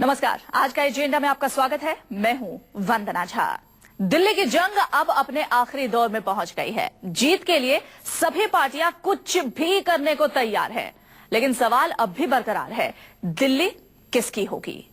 नमस्कार, आज का एजेंडा में आपका स्वागत है। मैं हूं वंदना झा। दिल्ली की जंग अब अपने आखिरी दौर में पहुंच गई है। जीत के लिए सभी पार्टियां कुछ भी करने को तैयार है, लेकिन सवाल अब भी बरकरार है, दिल्ली किसकी होगी?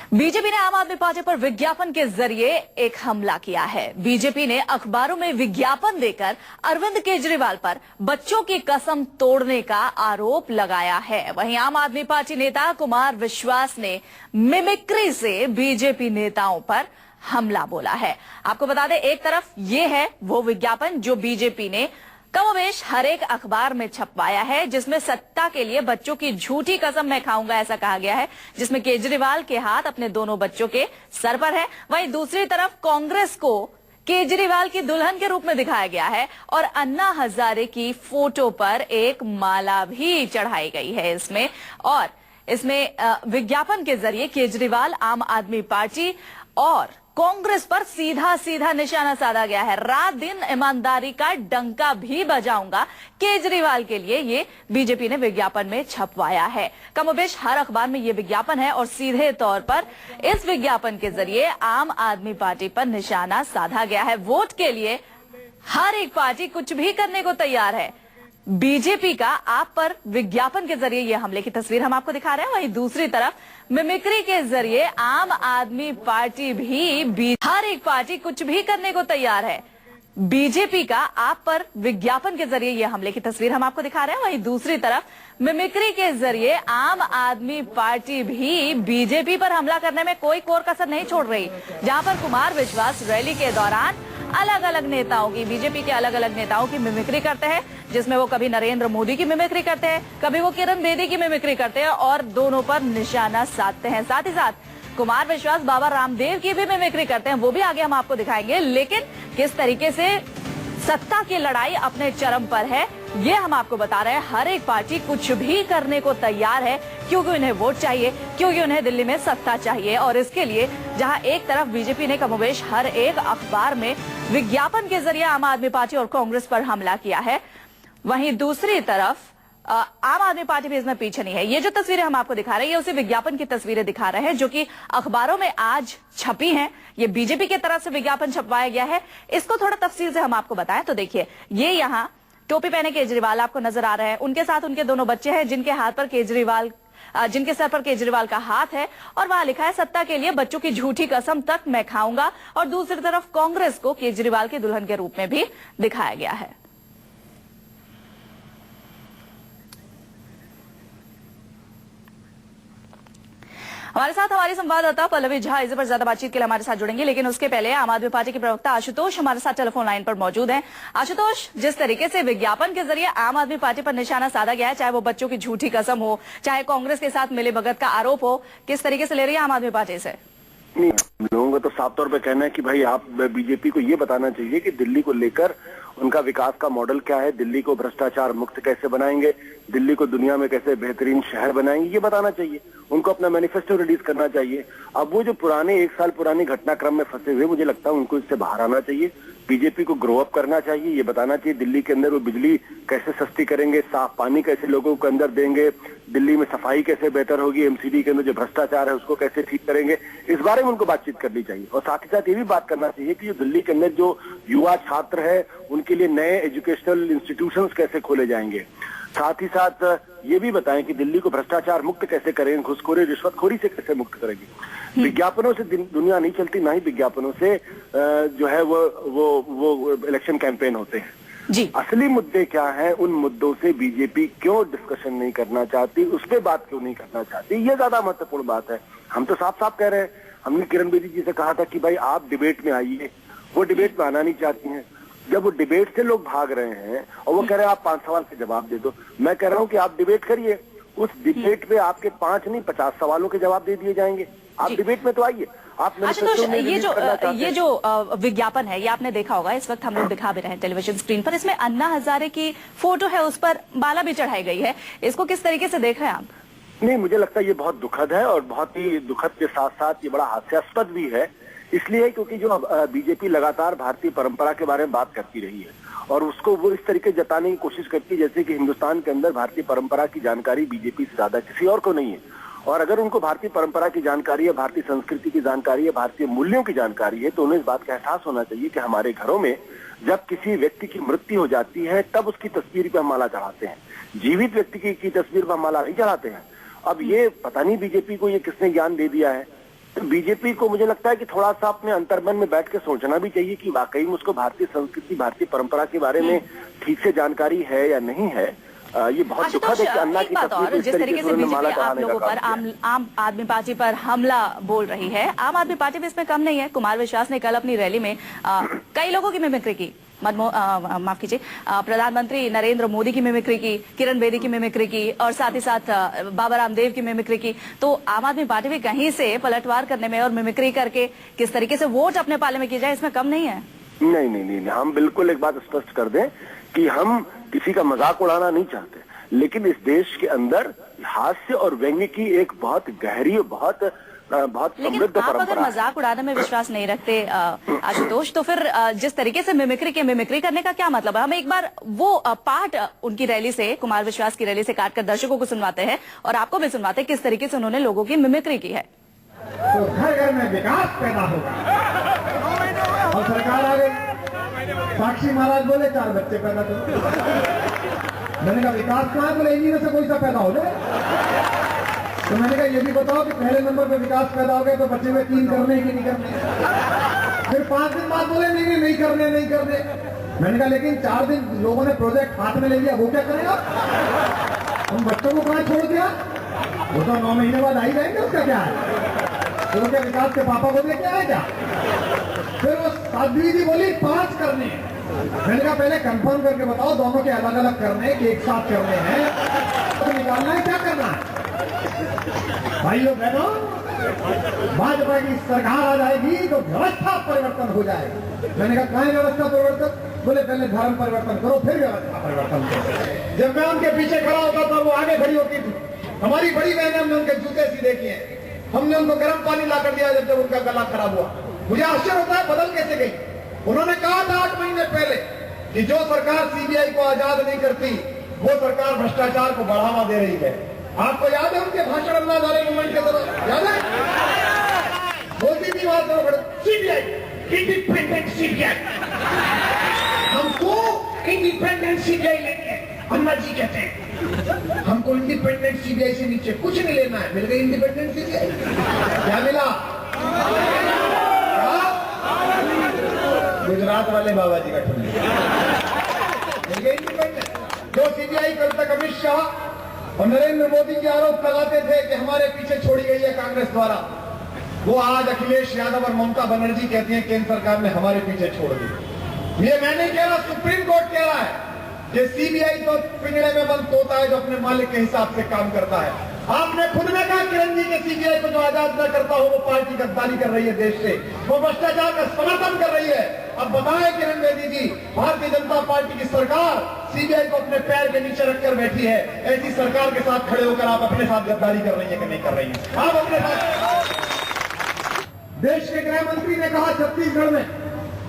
बीजेपी ने आम आदमी पार्टी पर विज्ञापन के जरिए एक हमला किया है। बीजेपी ने अखबारों में विज्ञापन देकर अरविंद केजरीवाल पर बच्चों की कसम तोड़ने का आरोप लगाया है। वहीं आम आदमी पार्टी नेता कुमार विश्वास ने मिमिक्री से बीजेपी नेताओं पर हमला बोला है। आपको बता दें, एक तरफ ये है वो विज्ञापन जो बीजेपी ने कमोबेश हर एक अखबार में छपवाया है, जिसमें सत्ता के लिए बच्चों की झूठी कसम मैं खाऊंगा ऐसा कहा गया है, जिसमें केजरीवाल के हाथ अपने दोनों बच्चों के सर पर है। वहीं दूसरी तरफ कांग्रेस को केजरीवाल की दुल्हन के रूप में दिखाया गया है और अन्ना हजारे की फोटो पर एक माला भी चढ़ाई गई है इसमें विज्ञापन के जरिए केजरीवाल, आम आदमी पार्टी और कांग्रेस पर सीधा सीधा निशाना साधा गया है। रात दिन ईमानदारी का डंका भी बजाऊंगा, केजरीवाल के लिए ये बीजेपी ने विज्ञापन में छपवाया है। कमोबेश हर अखबार में ये विज्ञापन है और सीधे तौर पर इस विज्ञापन के जरिए आम आदमी पार्टी पर निशाना साधा गया है। वोट के लिए हर एक पार्टी कुछ भी करने को तैयार है। बीजेपी का आप पर विज्ञापन के जरिए यह हमले की तस्वीर हम आपको दिखा रहे हैं। वहीं दूसरी तरफ मिमिक्री के जरिए आम आदमी पार्टी भी हर एक पार्टी कुछ भी करने को तैयार है। बीजेपी का आप पर विज्ञापन के जरिए यह हमले की तस्वीर हम आपको दिखा रहे हैं। वहीं दूसरी तरफ मिमिक्री के जरिए आम आदमी पार्टी भी बीजेपी पर हमला करने में कोई कोर कसर नहीं छोड़ रही। जहां पर कुमार विश्वास रैली के दौरान अलग अलग नेताओं की, बीजेपी के अलग अलग नेताओं की मिमिक्री करते हैं, जिसमें वो कभी नरेंद्र मोदी की मिमिक्री करते हैं, कभी वो किरण बेदी की मिमिक्री करते हैं और दोनों पर निशाना साधते हैं। साथ ही साथ कुमार विश्वास बाबा रामदेव की भी मिमिक्री करते हैं, वो भी आगे हम आपको दिखाएंगे। लेकिन किस तरीके से सत्ता की लड़ाई अपने चरम पर है, ये हम आपको बता रहे हैं। हर एक पार्टी कुछ भी करने को तैयार है, क्योंकि उन्हें वोट चाहिए, क्योंकि उन्हें दिल्ली में सत्ता चाहिए। और इसके लिए जहां एक तरफ बीजेपी ने कमोबेश हर एक अखबार में विज्ञापन के जरिए आम आदमी पार्टी और कांग्रेस पर हमला किया है, वहीं दूसरी तरफ आम आदमी पार्टी भी इसमें पीछे नहीं है। ये जो तस्वीरें हम आपको दिखा रहे हैं, ये उसी विज्ञापन की तस्वीरें दिखा रहे हैं जो कि अखबारों में आज छपी हैं। ये बीजेपी की तरफ से विज्ञापन छपवाया गया है। इसको थोड़ा तफसील से हम आपको बताएं तो देखिए, ये यहाँ टोपी पहने केजरीवाल आपको नजर आ रहे हैं। उनके साथ उनके दोनों बच्चे हैं जिनके सर पर केजरीवाल का हाथ है और वहां लिखा है, सत्ता के लिए बच्चों की झूठी कसम तक मैं खाऊंगा। और दूसरी तरफ कांग्रेस को केजरीवाल की दुल्हन के रूप में भी दिखाया गया है। हमारे साथ हमारी संवाददाता पल्लवी झा इस पर ज्यादा बातचीत के लिए हमारे साथ जुड़ेंगे, लेकिन उसके पहले आम आदमी पार्टी के प्रवक्ता आशुतोष हमारे साथ टेलीफोन लाइन पर मौजूद हैं। आशुतोष, जिस तरीके से विज्ञापन के जरिए आम आदमी पार्टी पर निशाना साधा गया है, चाहे वो बच्चों की झूठी कसम हो, चाहे कांग्रेस के साथ मिलीभगत का आरोप हो, किस तरीके से ले रही है आम आदमी पार्टी से? नहीं, लोगों का तो साफ तौर पे कहना है कि भाई आप बीजेपी को ये बताना चाहिए कि दिल्ली को लेकर उनका विकास का मॉडल क्या है, दिल्ली को भ्रष्टाचार मुक्त कैसे बनाएंगे, दिल्ली को दुनिया में कैसे बेहतरीन शहर बनाएंगे, ये बताना चाहिए। उनको अपना मैनिफेस्टो रिलीज करना चाहिए। अब वो जो पुराने 1 साल पुराने घटनाक्रम में फंसे हुए, मुझे लगता है उनको इससे बाहर आना चाहिए। बीजेपी को ग्रो अप करना चाहिए, ये बताना चाहिए दिल्ली के अंदर वो बिजली कैसे सस्ती करेंगे, साफ पानी कैसे लोगों को अंदर देंगे, दिल्ली में सफाई कैसे बेहतर होगी, एमसीडी के अंदर जो भ्रष्टाचार है उसको कैसे ठीक करेंगे, इस बारे में उनको बातचीत करनी चाहिए। और साथ ही साथ ये भी बात करना चाहिए कि जो दिल्ली के अंदर जो युवा छात्र है उनके लिए नए एजुकेशनल इंस्टीट्यूशंस कैसे खोले जाएंगे। साथ ही साथ ये भी बताएं कि दिल्ली को भ्रष्टाचार मुक्त कैसे करेंगे, घुसखोरी रिश्वतखोरी से कैसे मुक्त करेंगे। विज्ञापनों से दुनिया नहीं चलती, ना ही विज्ञापनों से जो है वो इलेक्शन कैंपेन होते हैं जी। असली मुद्दे क्या हैं, उन मुद्दों से बीजेपी क्यों डिस्कशन नहीं करना चाहती, उस पर बात क्यों नहीं करना चाहती, ये ज्यादा महत्वपूर्ण बात है। हम तो साफ साफ कह रहे हैं, हमने किरण बेदी जी से कहा था कि भाई आप डिबेट में आइए, वो डिबेट में आना नहीं चाहती हैं। जब वो डिबेट से लोग भाग रहे हैं और वो कह रहे हैं आप 5 सवाल के जवाब दे दो, मैं कह रहा हूं कि आप डिबेट करिए, उस डिबेट पे आपके 5 नहीं 50 सवालों के जवाब दे दिए जाएंगे। आप डिबेट में तो आइए। आप ये जो विज्ञापन है, ये आपने देखा होगा, इस वक्त हम लोग दिखा भी रहे हैं टेलीविजन स्क्रीन पर, इसमें अन्ना हजारे की फोटो है, उस पर माला भी चढ़ाई गई है। इसको किस तरीके से देख रहे हैं आप? नहीं, मुझे लगता है ये बहुत दुखद है और बहुत ही दुखद के साथ साथ ये बड़ा हास्यास्पद भी है। इसलिए क्योंकि जो बीजेपी लगातार भारतीय परंपरा के बारे में बात करती रही है और उसको वो इस तरीके जताने की कोशिश करती है जैसे कि हिंदुस्तान के अंदर भारतीय परंपरा की जानकारी बीजेपी से ज्यादा किसी और को नहीं है। और अगर उनको भारतीय परंपरा की जानकारी है, भारतीय संस्कृति की जानकारी है, भारतीय मूल्यों की जानकारी है, तो उन्हें इस बात का एहसास होना चाहिए कि हमारे घरों में जब किसी व्यक्ति की मृत्यु हो जाती है तब उसकी तस्वीर पर हम माला चढ़ाते हैं, जीवित व्यक्ति की तस्वीर पर हम माला नहीं चढ़ाते हैं। अब ये पता नहीं बीजेपी को ये किसने ज्ञान दे दिया है। तो बीजेपी को मुझे लगता है कि थोड़ा सा अपने अंतर्मन में बैठ के सोचना भी चाहिए कि वाकई में उसको भारतीय संस्कृति, भारतीय परंपरा के बारे में ठीक से जानकारी है या नहीं है। ये बहुत दुखद है कि अन्ना की तस्वीर जिस तरीके से बीजेपी आप लोगों पर, आम आदमी पार्टी पर हमला बोल रही है, आम आदमी पार्टी भी इसमें कम नहीं है। कुमार विश्वास ने कल अपनी रैली में कई लोगों की मिमिक्री की, माफ कीजिए, प्रधानमंत्री नरेंद्र मोदी की मिमिक्री की, किरण बेदी की मिमिक्री की और साथ ही साथ बाबा रामदेव की मिमिक्री की। तो आम आदमी पार्टी भी कहीं से पलटवार करने में और मिमिक्री करके किस तरीके से वोट अपने पाले में की जाए, इसमें कम नहीं है। नहीं, हम बिल्कुल एक बात स्पष्ट कर दें कि हम किसी का मजाक उड़ाना नहीं चाहते, लेकिन इस देश के अंदर हास्य और व्यंग्य की एक बहुत गहरी, बहुत समृद्ध परंपरा। अगर मजाक उड़ाने में विश्वास नहीं रखते आशुतोष, तो फिर जिस तरीके से मिमिक्री करने का क्या मतलब है? हम एक बार वो पार्ट उनकी रैली से, कुमार विश्वास की रैली से काटकर दर्शकों को सुनवाते हैं और आपको भी सुनवाते हैं किस तरीके से उन्होंने लोगों की मिमिक्री की है। तो घर घर में विकास पैदा होगा और सरकार आ गई, साक्षी महाराज बोले 4 बच्चे पैदा करो। मैंने कहा विकास कहाँ है? बोले इन्हीं में से कोई सा पैदा हो जाए। तो मैंने कहा ये भी बताओ कि पहले नंबर पे विकास पैदा हो गया तो बच्चे में 3 करने की नहीं करने। फिर 5 दिन बाद बोले नहीं करने। मैंने कहा लेकिन 4 दिन लोगों ने प्रोजेक्ट हाथ में ले लिया, वो क्या करेगा? हम बच्चों को कहाँ छोड़ दिया? वो तो 9 महीने बाद आई जाएंगे, उसका क्या है? तो क्या विकास के पापा को लेके आए क्या? फिर वो साध्वी जी बोली 5 करने। मैंने कहा पहले कंफर्म करके बताओ दोनों के अलग अलग करने कि एक साथ करने हैं, तो निकालना है क्या करना है? भाइयों बहनों, भाजपा की सरकार आ जाएगी तो व्यवस्था परिवर्तन हो जाएगा। मैंने कहा कहाँ है व्यवस्था परिवर्तन? बोले पहले धर्म परिवर्तन करो फिर व्यवस्था परिवर्तन करो। जब मैं उनके पीछे खड़ा होता था वो आगे खड़ी होती थी। हमारी बड़ी बहन, हमने उनके जूते सीधे किए, हमने उनको गर्म पानी ला कर दिया जब उनका गला खराब हुआ। मुझे आश्चर्य होता है बदल कैसे गई। उन्होंने कहा था 8 महीने पहले कि जो सरकार सीबीआई को आजाद नहीं करती वो सरकार भ्रष्टाचार को बढ़ावा दे रही है। आपको याद है उनके भाषण अल्लाह वाले मूवमेंट के दौरान? याद है? मोदी भी बात करो, सीबीआई, इंडिपेंडेंट सीबीआई, हमको इंडिपेंडेंट सीबीआई लेनी है। अन्ना जी कहते हैं हमको इंडिपेंडेंट सीबीआई से नीचे कुछ नहीं लेना है। मिल गई इंडिपेंडेंट सीबीआई। क्या मिला? गुजरात वाले बाबा जी का ठुल्ली मिल गई इंडिपेंडेंट। जो सीबीआई कल तक अमित शाह और नरेंद्र मोदी जी आरोप लगाते थे कि हमारे पीछे छोड़ी गई है कांग्रेस द्वारा, वो आज अखिलेश यादव और ममता बनर्जी कहती हैं केंद्र सरकार ने हमारे पीछे छोड़ दी। ये मैं नहीं कह रहा, सुप्रीम कोर्ट कह रहा है कि सीबीआई तो पिंजड़े में बंद तोता है जो अपने मालिक के हिसाब से काम करता है। आपने खुद में कहा किरण जी के सीबीआई को जो आजाद न करता हो वो पार्टी गद्दारी कर रही है देश से, वो भ्रष्टाचार का समर्थन कर रही है। अब बताएं किरण बेदी जी, भारतीय जनता पार्टी की सरकार सीबीआई को अपने पैर के नीचे रखकर बैठी है। ऐसी सरकार के साथ खड़े होकर आप अपने साथ गद्दारी कर रही है कि नहीं कर रही है? आप अपने साथ। देश के गृह मंत्री ने कहा छत्तीसगढ़ में,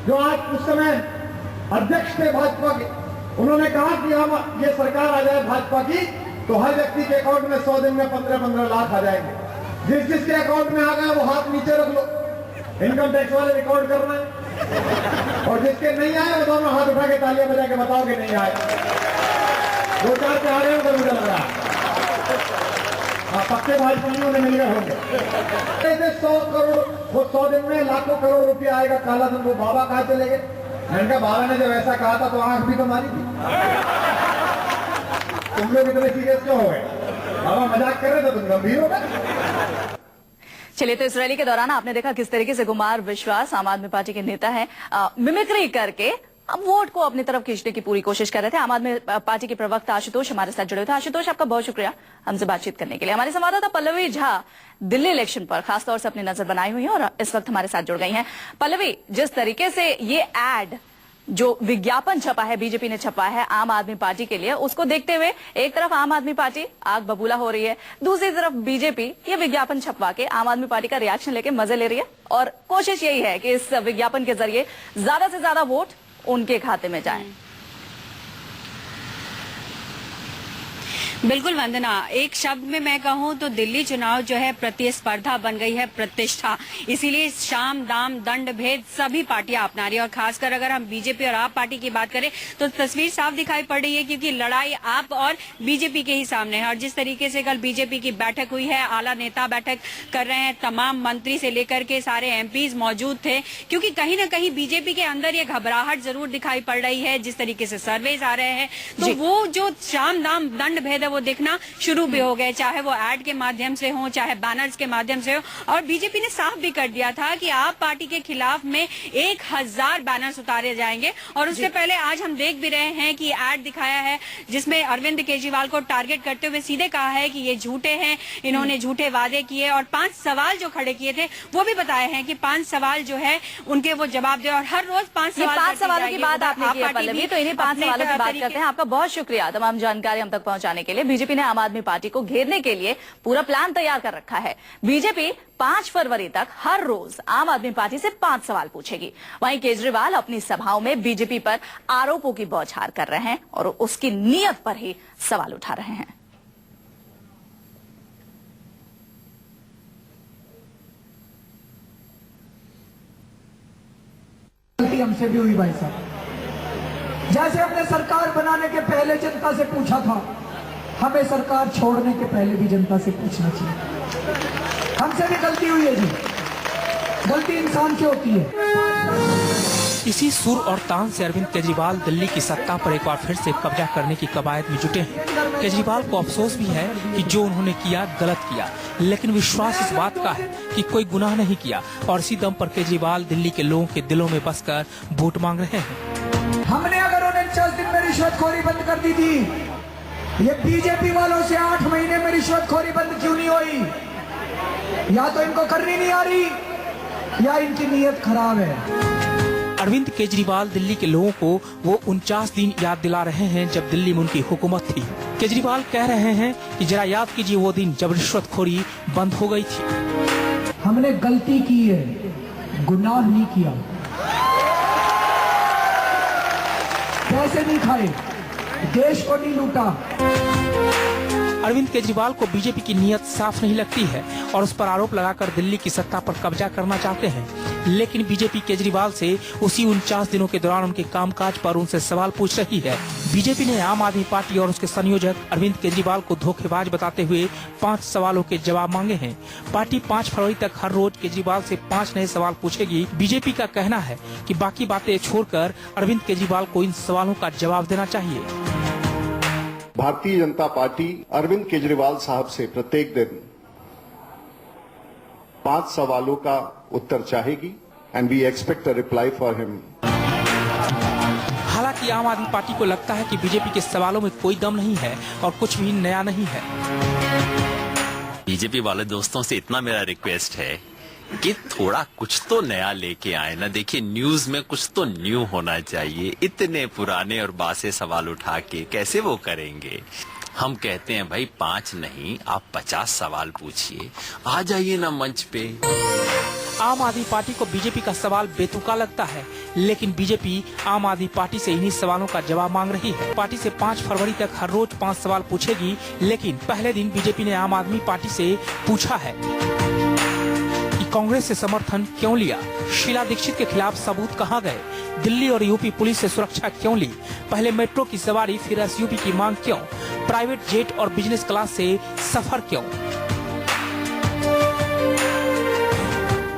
जो आज उस समय अध्यक्ष थे भाजपा के, उन्होंने कहा कि हम ये सरकार आ जाए भाजपा की तो हर व्यक्ति के अकाउंट में 100 दिन में 15-15 लाख आ जाएंगे। जिसके अकाउंट में आ गए वो हाथ नीचे रख लो, इनकम टैक्स वाले रिकॉर्ड कर रहे हैं। और जिसके नहीं आए वो दोनों हाथ उठा के तालियां बजा के बताओ कि नहीं आए। 2-4 पे आ रहे होंगे, मुझे लग रहा है पक्के भाजपाइयों ने मिलकर होंगे। 100 करोड़, वो 100 दिन में लाखों करोड़ रुपया आएगा काला धन। वो बाबा कहाँ चले गए? मैंने कहा बाबा ने जब ऐसा कहा था तो आंख भी तो मारी थी। तुम लोग इतने सीरियस क्यों हो गए? बाबा मजाक कर रहे थे, तुम गंभीर हो गए। चलिए, तो इस रैली के दौरान आपने देखा किस तरीके से कुमार विश्वास, आम आदमी पार्टी के नेता हैं, मिमिक्री करके अब वोट को अपनी तरफ खींचने की पूरी कोशिश कर रहे थे। आम आदमी पार्टी के प्रवक्ता आशुतोष हमारे साथ जुड़े थे। आशुतोष, आपका बहुत शुक्रिया हमसे बातचीत करने के लिए। हमारी संवाददाता पल्लवी झा दिल्ली इलेक्शन पर खासतौर से अपनी नजर बनाई हुई है और इस वक्त हमारे साथ जुड़ गई हैं। पल्लवी, जिस तरीके से ये एड, जो विज्ञापन छपा है, बीजेपी ने छपा है आम आदमी पार्टी के लिए, उसको देखते हुए एक तरफ आम आदमी पार्टी आग बबूला हो रही है, दूसरी तरफ बीजेपी ये विज्ञापन छपवा के आम आदमी पार्टी का रिएक्शन लेके मजे ले रही है और कोशिश यही है कि इस विज्ञापन के जरिए ज्यादा से ज्यादा वोट उनके खाते में जाए। बिल्कुल वंदना, एक शब्द में मैं कहूं तो दिल्ली चुनाव जो है प्रतिस्पर्धा बन गई है, प्रतिष्ठा। इसीलिए शाम दाम दंड भेद सभी पार्टियां अपना रही है और खासकर अगर हम बीजेपी और आप पार्टी की बात करें तो तस्वीर साफ दिखाई पड़ रही है, क्योंकि लड़ाई आप और बीजेपी के ही सामने है। और जिस तरीके से कल बीजेपी की बैठक हुई है, आला नेता बैठक कर रहे हैं, तमाम मंत्री से लेकर के सारे एमपीज मौजूद थे, क्योंकि कहीं ना कहीं बीजेपी के अंदर ये घबराहट जरूर दिखाई पड़ रही है। जिस तरीके से सर्वेज आ रहे हैं तो वो जो शाम दाम दंड भेद वो दिखना शुरू भी हो गए, चाहे वो एड के माध्यम से हो, चाहे बैनर्स के माध्यम से हो। और बीजेपी ने साफ भी कर दिया था कि आप पार्टी के खिलाफ में 1000 बैनर्स उतारे जाएंगे। और उससे पहले आज हम देख भी रहे हैं कि एड दिखाया है जिसमें अरविंद केजरीवाल को टारगेट करते हुए सीधे कहा है कि ये झूठे हैं, इन्होंने झूठे वादे किए। और 5 सवाल जो खड़े किए थे वो भी बताए हैं कि 5 सवाल जो है उनके वो जवाब दे। और हर रोज 5 सवालों की बात आपने की है पल्लवी, तो इन्हीं 5 सवालों की बात करते हैं। आपका बहुत शुक्रिया तमाम जानकारी हम तक पहुंचाने के लिए। बीजेपी ने आम आदमी पार्टी को घेरने के लिए पूरा प्लान तैयार कर रखा है। बीजेपी 5 फरवरी तक हर रोज आम आदमी पार्टी से 5 सवाल पूछेगी। वहीं केजरीवाल अपनी सभाओं में बीजेपी पर आरोपों की बौछार कर रहे हैं और उसकी नीयत पर ही सवाल उठा रहे हैं। गलती हमसे भी हुई भाई साहब। जैसे हमने सरकार बनाने के पहले जनता से पूछा था, हमें सरकार छोड़ने के पहले भी जनता से पूछना चाहिए। हमसे भी गलती हुई है जी, गलती इंसान से होती है। इसी सुर और तान से अरविंद केजरीवाल दिल्ली की सत्ता पर एक बार फिर से कब्जा करने की कवायद में जुटे हैं। केजरीवाल को अफसोस भी है कि जो उन्होंने किया गलत किया, लेकिन विश्वास इस बात का है कि कोई गुनाह नहीं किया और इसी दम पर केजरीवाल दिल्ली के लोगों के दिलों में बसकर वोट मांग रहे हैं। हमने अगर 49 दिन में रिश्वतखोरी बंद कर दी थी, ये बीजेपी वालों से 8 महीने में रिश्वतखोरी बंद क्यों नहीं हुई? या तो इनको करनी नहीं आ रही या इनकी नीयत खराब है। अरविंद केजरीवाल दिल्ली के लोगों को वो 49 दिन याद दिला रहे हैं जब दिल्ली में उनकी हुकूमत थी। केजरीवाल कह रहे हैं कि जरा याद कीजिए वो दिन जब रिश्वतखोरी बंद हो गई थी। हमने गलती की है, गुनाह नहीं किया। पैसे नहीं खाए, देश को नहीं लूटा। अरविंद केजरीवाल को बीजेपी की नीयत साफ नहीं लगती है और उस पर आरोप लगाकर दिल्ली की सत्ता पर कब्जा करना चाहते हैं। लेकिन बीजेपी केजरीवाल से उसी 49 दिनों के दौरान उनके कामकाज पर उनसे सवाल पूछ रही है। बीजेपी ने आम आदमी पार्टी और उसके संयोजक अरविंद केजरीवाल को धोखेबाज बताते हुए 5 सवालों के जवाब मांगे हैं। पार्टी 5 फरवरी तक हर रोज केजरीवाल से 5 नए सवाल पूछेगी। बीजेपी का कहना है कि बाकी बातें छोड़कर अरविंद केजरीवाल को इन सवालों का जवाब देना चाहिए। भारतीय जनता पार्टी अरविंद केजरीवाल साहब से प्रत्येक दिन 5 सवालों का उत्तर चाहेगी and we expect a reply for him. हालांकि आम आदमी पार्टी को लगता है कि बीजेपी के सवालों में कोई दम नहीं है और कुछ भी नया नहीं है। बीजेपी वाले दोस्तों से इतना मेरा रिक्वेस्ट है कि थोड़ा कुछ तो नया लेके आए ना। देखिए न्यूज में कुछ तो न्यू होना चाहिए। इतने पुराने और बासे सवाल उठा के कैसे वो करेंगे। हम कहते हैं भाई 5 नहीं आप 50 सवाल पूछिए, आ जाइए ना मंच पे। आम आदमी पार्टी को बीजेपी का सवाल बेतुका लगता है, लेकिन बीजेपी आम आदमी पार्टी से इन्हीं सवालों का जवाब मांग रही है। पार्टी से 5 फरवरी तक हर रोज 5 सवाल पूछेगी, लेकिन पहले दिन बीजेपी ने आम आदमी पार्टी से पूछा है कि कांग्रेस से समर्थन क्यों लिया, शीला दीक्षित के खिलाफ सबूत कहां गए, दिल्ली और यूपी पुलिस से सुरक्षा क्यों ली, पहले मेट्रो की सवारी फिर एसयूपी की मांग क्यों, प्राइवेट जेट और बिजनेस क्लास से सफर क्यों।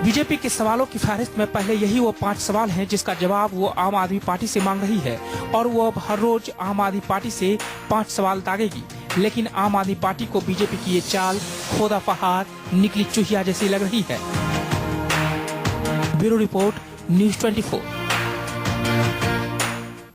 बीजेपी के सवालों की फहरिस्त में पहले यही वो 5 सवाल हैं जिसका जवाब वो आम आदमी पार्टी से मांग रही है और वो अब हर रोज आम आदमी पार्टी से 5 सवाल दागेगी। लेकिन आम आदमी पार्टी को बीजेपी की ये चाल खोदा पहाड़ निकली चूहिया जैसी लग रही है। Bureau report, news 24।